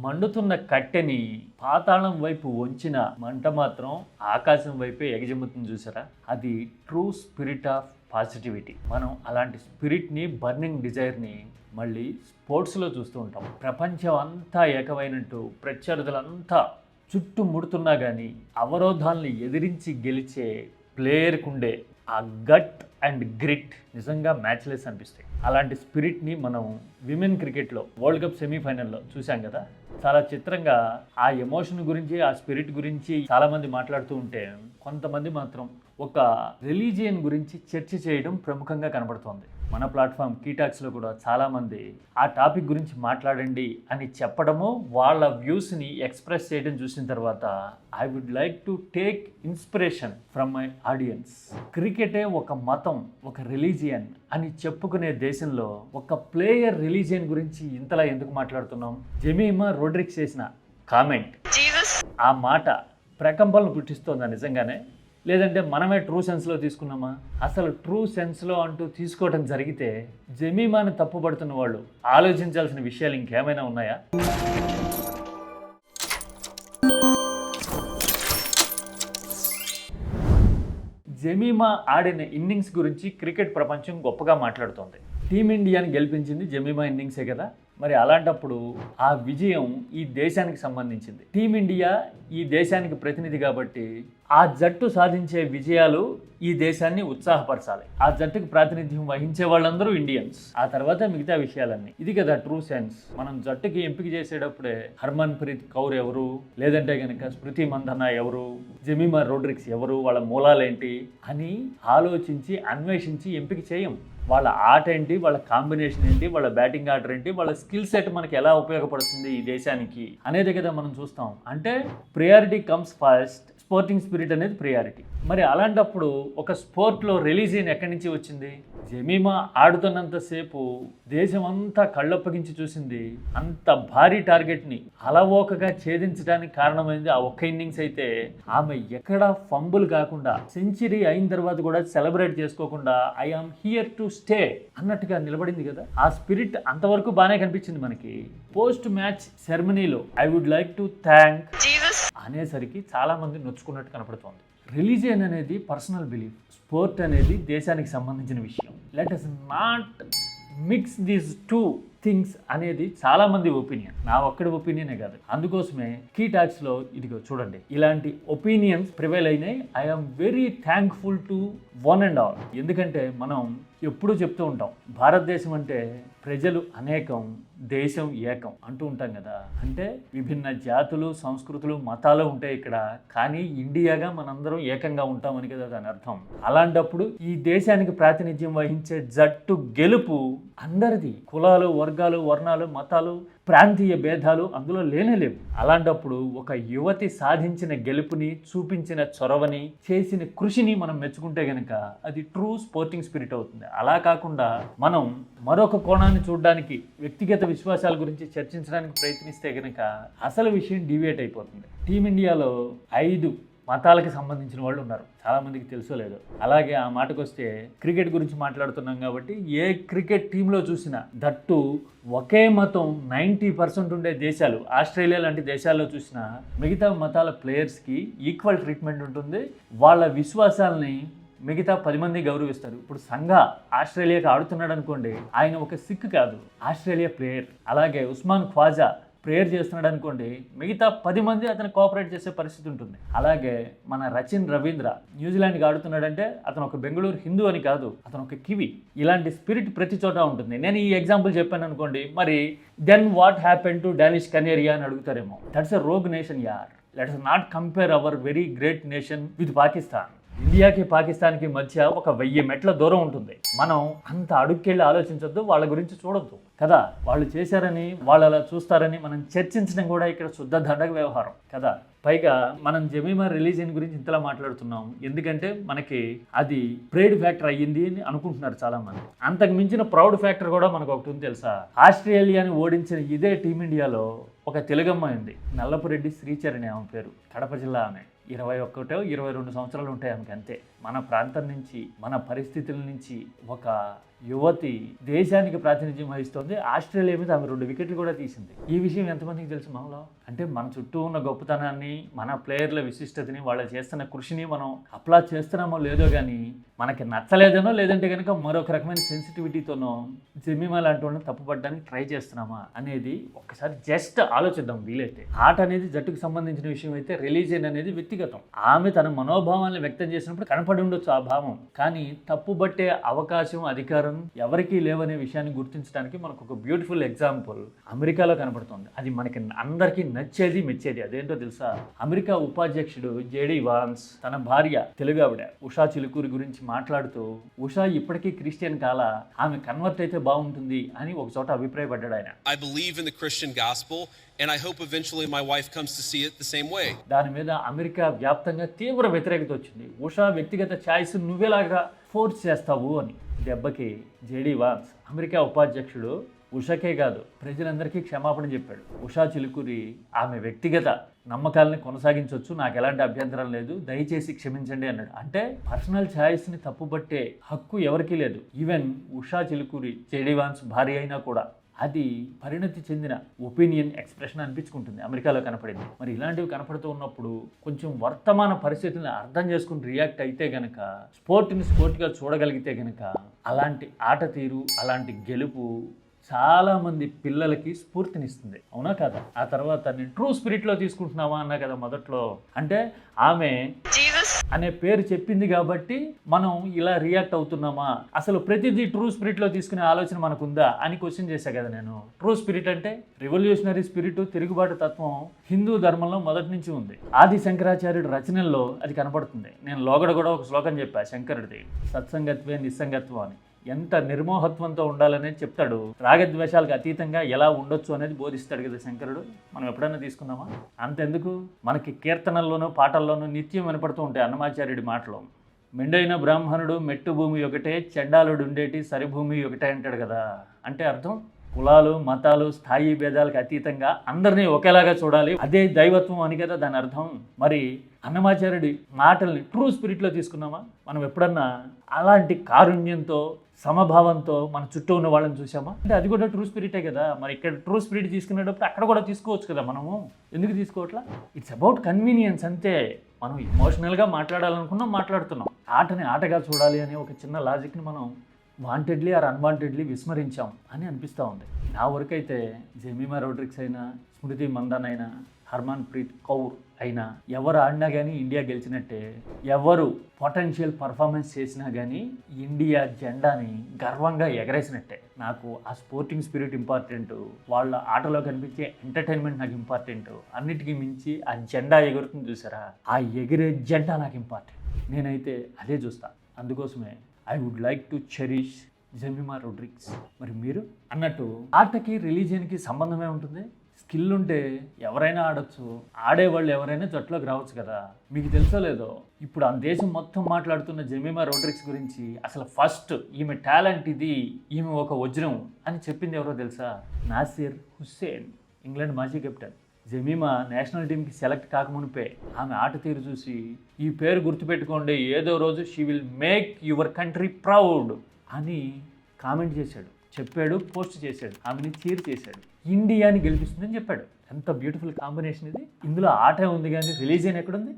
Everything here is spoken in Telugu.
మండుతున్న కట్టెని పాతాళం వైపు వంచిన మంట మాత్రం ఆకాశం వైపే ఎగజెమ్ముతుంది చూసారా. అది ట్రూ స్పిరిట్ ఆఫ్ పాజిటివిటీ. మనం అలాంటి స్పిరిట్ని, బర్నింగ్ డిజైర్ని మళ్ళీ స్పోర్ట్స్లో చూస్తూ ఉంటాం. ప్రపంచం అంతా ఏకమైనట్టు ప్రత్యర్థులంతా చుట్టుముడుతున్నా కానీ అవరోధాలని ఎదిరించి గెలిచే ప్లేయర్కి ఉండే ఆ గట్ అండ్ గ్రిట్ నిజంగా మ్యాచ్లెస్ అనిపిస్తాయి. అలాంటి స్పిరిట్ని మనం విమెన్ క్రికెట్లో వరల్డ్ కప్ సెమీఫైనల్లో చూసాం కదా. చాలా చిత్రంగా ఆ ఎమోషన్ గురించి, ఆ స్పిరిట్ గురించి చాలామంది మాట్లాడుతూ ఉంటే, కొంతమంది మాత్రం ఒక రిలీజియన్ గురించి చర్చ చేయడం ప్రముఖంగా కనబడుతోంది. మన ప్లాట్ఫామ్ కీటాక్స్లో కూడా చాలామంది ఆ టాపిక్ గురించి మాట్లాడండి అని చెప్పడము, వాళ్ళ వ్యూస్ని ఎక్స్ప్రెస్ చేయడం చూసిన తర్వాత I would like to take inspiration from my audience. క్రికెటే ఒక మతం, ఒక రిలీజియన్ అని చెప్పుకునే దేశంలో ఒక ప్లేయర్ రిలీజియన్ గురించి ఇంతలా ఎందుకు మాట్లాడుతున్నాం? జెమీమా రోడ్రిక్స్ చేసిన కామెంట్, ఆ మాట ప్రకంపనలు పుట్టిస్తోందా నిజంగానే? లేదంటే మనమే ట్రూ సెన్స్లో తీసుకున్నామా? అసలు ట్రూ సెన్స్లో అంటూ తీసుకోవడం జరిగితే జెమీమాని తప్పుపడుతున్న వాళ్ళు ఆలోచించాల్సిన విషయాలు ఇంకేమైనా ఉన్నాయా? జెమీమా ఆడిన ఇన్నింగ్స్ గురించి క్రికెట్ ప్రపంచం గొప్పగా మాట్లాడుతోంది. టీమిండియాని గెలిపించింది జెమీమా ఇన్నింగ్సే కదా. మరి అలాంటప్పుడు ఆ విజయం ఈ దేశానికి సంబంధించింది. టీమిండియా ఈ దేశానికి ప్రతినిధి కాబట్టి ఆ జట్టు సాధించే విజయాలు ఈ దేశాన్ని ఉత్సాహపరచాలి. ఆ జట్టుకు ప్రాతినిధ్యం వహించే వాళ్ళందరూ ఇండియన్స్, ఆ తర్వాత మిగతా విషయాలన్నీ. ఇది కదా ట్రూ సెన్స్. మనం జట్టుకి ఎంపిక చేసేటప్పుడే హర్మన్ ప్రీత్ కౌర్ ఎవరు, లేదంటే కనుక స్మృతి మందన్న ఎవరు, జెమీమా రోడ్రిక్స్ ఎవరు, వాళ్ళ మూలాలేంటి అని ఆలోచించి అన్వేషించి ఎంపిక చేయం. వాళ్ళ ఆట ఏంటి, వాళ్ళ కాంబినేషన్ ఏంటి, వాళ్ళ బ్యాటింగ్ ఆర్డర్ ఏంటి, వాళ్ళ స్కిల్ సెట్ మనకి ఎలా ఉపయోగపడుతుంది ఈ దేశానికి అనేది కదా మనం చూస్తాం. అంటే priority comes first, sporting spirit అనేది ప్రియారిటీ. మరి అలాంటప్పుడు ఒక స్పోర్ట్లో రిలీజియన్ ఎక్కడి నుంచి వచ్చింది? జెమీమా ఆడుతున్నంతసేపు దేశం అంతా కళ్ళప్పగించి చూసింది. అంత భారీ టార్గెట్ని అలవోకగా ఛేదించడానికి కారణమైంది ఆ ఒక్క ఇన్నింగ్స్ అయితే, ఆమె ఎక్కడా ఫంబుల్ కాకుండా సెంచరీ అయిన తర్వాత కూడా సెలబ్రేట్ చేసుకోకుండా I am here to stay అన్నట్టుగా నిలబడింది కదా. ఆ స్పిరిట్ అంతవరకు బాగానే కనిపించింది మనకి. పోస్ట్ మ్యాచ్ సెరమనీలో I would like to thank అనేసరికి చాలా మంది నొచ్చుకున్నట్టు కనపడుతోంది. రిలీజియన్ అనేది పర్సనల్ బిలీఫ్, స్పోర్ట్ అనేది దేశానికి సంబంధించిన విషయం. Let us not mix these two things అనేది చాలా మంది ఒపీనియన్, నా ఒక్కడి ఒపీనియనే కాదు. అందుకోసమే కీ టాక్స్లో ఇదిగో చూడండి, ఇలాంటి ఒపీనియన్స్ ప్రివైల్ అయినాయి. I am very thankful to one and all. ఎందుకంటే మనం ఎప్పుడూ చెప్తూ ఉంటాం, భారతదేశం అంటే ప్రజలు అనేకం, దేశం ఏకం అంటూ ఉంటాం కదా. అంటే విభిన్న జాతులు, సంస్కృతులు, మతాలు ఉంటాయి ఇక్కడ, కానీ ఇండియాగా మనందరం ఏకంగా ఉంటామని కదా దాని అర్థం. అలాంటప్పుడు ఈ దేశానికి ప్రాతినిధ్యం వహించే జట్టు గెలుపు అందరిది. కులాలు, వర్గాలు, వర్ణాలు, మతాలు, ప్రాంతీయ భేదాలు అందులో లేనేలేవు. అలాంటప్పుడు ఒక యువతి సాధించిన గెలుపుని, చూపించిన చొరవని, చేసిన కృషిని మనం మెచ్చుకుంటే గనక అది ట్రూ స్పోర్టింగ్ స్పిరిట్ అవుతుంది. అలా కాకుండా మనం మరొక కోణాన్ని చూడడానికి, వ్యక్తిగత విశ్వాసాల గురించి చర్చించడానికి ప్రయత్నిస్తే గనక అసలు విషయం డివియేట్ అయిపోతుంది. టీమిండియాలో 5 మతాలకు సంబంధించిన వాళ్ళు ఉన్నారు, చాలామందికి తెలుసో లేదో. అలాగే ఆ మాటకు వస్తే క్రికెట్ గురించి మాట్లాడుతున్నాం కాబట్టి ఏ క్రికెట్ టీంలో చూసినా, దట్టు ఒకే మతం 90% ఉండే దేశాలు, ఆస్ట్రేలియా లాంటి దేశాల్లో చూసినా మిగతా మతాల ప్లేయర్స్కి ఈక్వల్ ట్రీట్మెంట్ ఉంటుంది. వాళ్ళ విశ్వాసాలని మిగతా 10 మంది గౌరవిస్తారు. ఇప్పుడు సంఘ ఆస్ట్రేలియాకి ఆడుతున్నాడు అనుకోండి, ఆయన ఒక సిక్ కాదు, ఆస్ట్రేలియా ప్లేయర్. అలాగే ఉస్మాన్ ఖ్వాజా ప్రేయర్ చేస్తున్నాడు అనుకోండి, మిగతా 10 మంది అతను కోఆపరేట్ చేసే పరిస్థితి ఉంటుంది. అలాగే మన రచిన్ రవీంద్ర న్యూజిలాండ్కి ఆడుతున్నాడంటే అతను ఒక బెంగళూరు హిందూ అని కాదు, అతను ఒక కివి. ఇలాంటి స్పిరిట్ ప్రతి చోట ఉంటుంది. నేను ఈ ఎగ్జాంపుల్ చెప్పాను అనుకోండి, మరి then what happen to Danish Kaneria అని అడుగుతారేమో. దట్స్ ఎ రోగ్ నేషన్ యార్. Let us not compare our very great nation with Pakistan. ఇండియాకి పాకిస్తాన్కి మధ్య ఒక 1000 మెట్ల దూరం ఉంటుంది. మనం అంత అడుక్కెళ్ళి ఆలోచించొద్దు, వాళ్ళ గురించి చూడొద్దు కదా. వాళ్ళు చేశారని, వాళ్ళు అలా చూస్తారని మనం చర్చించడం కూడా ఇక్కడ శుద్ధ దండగ వ్యవహారం కదా. పైగా మనం జెమీమా రిలీజియన్ గురించి ఇంతలా మాట్లాడుతున్నాం ఎందుకంటే మనకి అది ప్రైడ్ ఫ్యాక్టర్ అయ్యింది అని అనుకుంటున్నారు చాలా మంది. అంతకు మించిన ప్రౌడ్ ఫ్యాక్టర్ కూడా మనకు ఒకటి ఉంది తెలుసా. ఆస్ట్రేలియాని ఓడించిన ఇదే టీమిండియాలో ఒక తెలుగమ్మ ఉంది, నల్లపురెడ్డి శ్రీచరణి ఆమె పేరు, కడప జిల్లా ఆమె. 21-22 సంవత్సరాలు ఉంటాయి ఆమెకి, అంతే. మన ప్రాంతం నుంచి, మన పరిస్థితుల నుంచి ఒక యువతి దేశానికి ప్రాతినిధ్యం వహిస్తోంది. ఆస్ట్రేలియా మీద ఆమె 2 వికెట్లు కూడా తీసింది. ఈ విషయం ఎంతమందికి తెలుసు మనలో? అంటే మన చుట్టూ ఉన్న గొప్పతనాన్ని, మన ప్లేయర్ల విశిష్టతని, వాళ్ళు చేస్తున్న కృషిని మనం అప్లాడ్ చేస్తున్నామో లేదో కానీ మనకి నచ్చలేదనో, లేదంటే కనుక మరొక రకమైన సెన్సిటివిటీతోనో జెమిమా లాంటి వాళ్ళని తప్పుపడడానికి ట్రై చేస్తున్నామా అనేది ఒక్కసారి జస్ట్ ఆలోచిద్దాం వీలైతే. ఆట అనేది జట్టుకు సంబంధించిన విషయం అయితే రిలీజియన్ అనేది వ్యక్తిగతం. ఆమె తన మనోభావాలను వ్యక్తం చేసినప్పుడు కనపడి ఉండొచ్చు ఆ భావం, కానీ తప్పుబట్టే అవకాశం, అధికారం ఎవరికీ లేవనే విషయాన్ని గుర్తించడానికి మనకు ఒక బ్యూటిఫుల్ ఎగ్జాంపుల్ అమెరికాలో కనపడుతుంది. అది మనకి అందరికీ నచ్చేది, మెచ్చేది. అదేంటో తెలుసా? అమెరికా ఉపాధ్యక్షుడు జేడీ వాన్స్ తన భార్య, తెలుగు ఆవిడ ఉషా చిలుకూరి గురించి మాట్లాడుతూ, ఉషా ఇప్పటికీ క్రిస్టియన్ కాల, ఆమె కన్వర్ట్ అయితే బాగుంటుంది అని ఒక చోట అభిప్రాయపడ్డాడు ఆయన. I believe in the Christian gospel and I hope eventually my wife comes to see it the same way. దాని మీద అమెరికా వ్యాప్తంగా తీవ్ర వ్యతిరేకత వచ్చింది. ఉషా వ్యక్తిగత ఛాయిస్ నువ్వేలాగా ఫోర్స్ చేస్తావు అని. దెబ్బకి జేడీ వాన్స్ అమెరికా ఉపాధ్యక్షుడు ఉషాకే కాదు ప్రజలందరికీ క్షమాపణ చెప్పాడు. ఉషా చిలుకూరి ఆమె వ్యక్తిగత నమ్మకాలని కొనసాగించవచ్చు, నాకు ఎలాంటి అభ్యంతరం లేదు, దయచేసి క్షమించండి అన్నాడు. అంటే పర్సనల్ ఛాయిస్ని తప్పుపట్టే హక్కు ఎవరికీ లేదు. Even Usha Chilukuri JD Vance భార్య అయినా కూడా అది పరిణతి చెందిన ఒపీనియన్ ఎక్స్ప్రెషన్ అనిపించుకుంటుంది. అమెరికాలో కనపడింది. మరి ఇలాంటివి కనపడుతూ ఉన్నప్పుడు కొంచెం వర్తమాన పరిస్థితులను అర్థం చేసుకుని రియాక్ట్ అయితే గనక, స్పోర్ట్ని స్పోర్ట్గా చూడగలిగితే గనక, అలాంటి ఆట తీరు, అలాంటి గెలుపు చాలామంది పిల్లలకి స్ఫూర్తినిస్తుంది. అవునా కదా? ఆ తర్వాత నేను ట్రూ స్పిరిట్లో తీసుకుంటున్నావా అన్నా కదా మొదట్లో. అంటే ఆమె అనే పేరు చెప్పింది కాబట్టి మనం ఇలా రియాక్ట్ అవుతున్నామా, అసలు ప్రతిదీ ట్రూ స్పిరిట్లో తీసుకునే ఆలోచన మనకుందా అని క్వశ్చన్ చేశా కదా నేను. ట్రూ స్పిరిట్ అంటే రివల్యూషనరీ స్పిరిట్, తిరుగుబాటు తత్వం హిందూ ధర్మంలో మొదటి నుంచి ఉంది. ఆది శంకరాచార్యుడు రచనల్లో అది కనపడుతుంది. నేను లోగడ కూడా ఒక శ్లోకం చెప్పా శంకరుడిది, సత్సంగత్వే నిస్సంగత్వం అని. ఎంత నిర్మోహత్వంతో ఉండాలనేది చెప్తాడు. రాగద్వేషాలకు అతీతంగా ఎలా ఉండొచ్చు అనేది బోధిస్తాడు కదా శంకరుడు. మనం ఎప్పుడైనా తీసుకుందామా? అంతెందుకు, మనకి కీర్తనల్లోనూ పాటల్లోనూ నిత్యం వినపడుతూ ఉంటాయి అన్నమాచార్యుడి మాటలు. మెండైన బ్రాహ్మణుడు మెట్టు భూమి ఒకటే, చెండాలుడు ఉండేటి సరిభూమి ఒకటే అంటాడు కదా. అంటే అర్థం కులాలు, మతాలు, స్థాయి భేదాలకు అతీతంగా అందరినీ ఒకేలాగా చూడాలి, అదే దైవత్వం అని కదా దాని అర్థం. మరి అన్నమాచార్యుడి మాటల్ని ట్రూ స్పిరిట్లో తీసుకున్నామా? మనం ఎప్పుడన్నా అలాంటి కారుణ్యంతో, సమభావంతో మన చుట్టూ ఉన్న వాళ్ళని చూసామా? అంటే అది కూడా ట్రూ స్పిరిటే కదా. మరి ఇక్కడ ట్రూ స్పిరిట్ తీసుకునేటప్పుడు అక్కడ కూడా తీసుకోవచ్చు కదా. మనము ఎందుకు తీసుకోవట్లా? ఇట్స్ అబౌట్ కన్వీనియన్స్ అంతే. మనం ఎమోషనల్గా మాట్లాడాలనుకున్నాం, మాట్లాడుతున్నాం. ఆటని ఆటగా చూడాలి అనే ఒక చిన్న లాజిక్ని మనం వాంటెడ్లీ ఆర్ అన్వాంటెడ్లీ విస్మరించాం అని అనిపిస్తూ ఉంది. నా వరకైతే జెమిమా రోడ్రిక్స్ అయినా, స్మృతి మందన్ అయినా, హర్మన్ ప్రీత్ కౌర్ అయినా, ఎవరు ఆడినా కానీ ఇండియా గెలిచినట్టే. ఎవరు పొటెన్షియల్ పర్ఫార్మెన్స్ చేసినా కానీ ఇండియా జెండాని గర్వంగా ఎగరేసినట్టే. నాకు ఆ స్పోర్టింగ్ స్పిరిట్ ఇంపార్టెంట్, వాళ్ళ ఆటలో కనిపించే ఎంటర్టైన్మెంట్ నాకు ఇంపార్టెంట్. అన్నిటికీ మించి ఆ జెండా ఎగురుతుంది చూసారా, ఆ ఎగిరే జెండా నాకు ఇంపార్టెంట్. నేనైతే అదే చూస్తా. అందుకోసమే I would like to cherish Jemimah Rodrigues. మరి మీరు అన్నట్టు ఆటకి రిలీజియన్కి సంబంధమే ఉంటుంది. స్కిల్ ఉంటే ఎవరైనా ఆడొచ్చు, ఆడేవాళ్ళు ఎవరైనా జట్టులోకి రావచ్చు కదా. మీకు తెలుసో లేదో, ఇప్పుడు ఆ దేశం మొత్తం మాట్లాడుతున్న జెమిమా రోడ్రిక్స్ గురించి అసలు ఫస్ట్ ఈమె టాలెంట్ ఇది, ఈమె ఒక వజ్రం అని చెప్పింది ఎవరో తెలుసా? నాసిర్ హుస్సేన్, ఇంగ్లాండ్ మాజీ కెప్టెన్. జెమిమా నేషనల్ టీంకి సెలెక్ట్ కాకమునిపే ఆమె ఆట తీరు చూసి, ఈ పేరు గుర్తుపెట్టుకోండి, ఏదో రోజు she will make your country proud అని కామెంట్ చేశాడు, చెప్పాడు, పోస్ట్ చేశాడు, ఆమెని చీర్ చేశాడు. ఇండియాని గెలిపిస్తుందని చెప్పాడు. ఎంత బ్యూటిఫుల్ కాంబినేషన్ ఇది. ఇందులో ఆటే ఉంది కానీ రిలీజియన్ ఎక్కడుంది?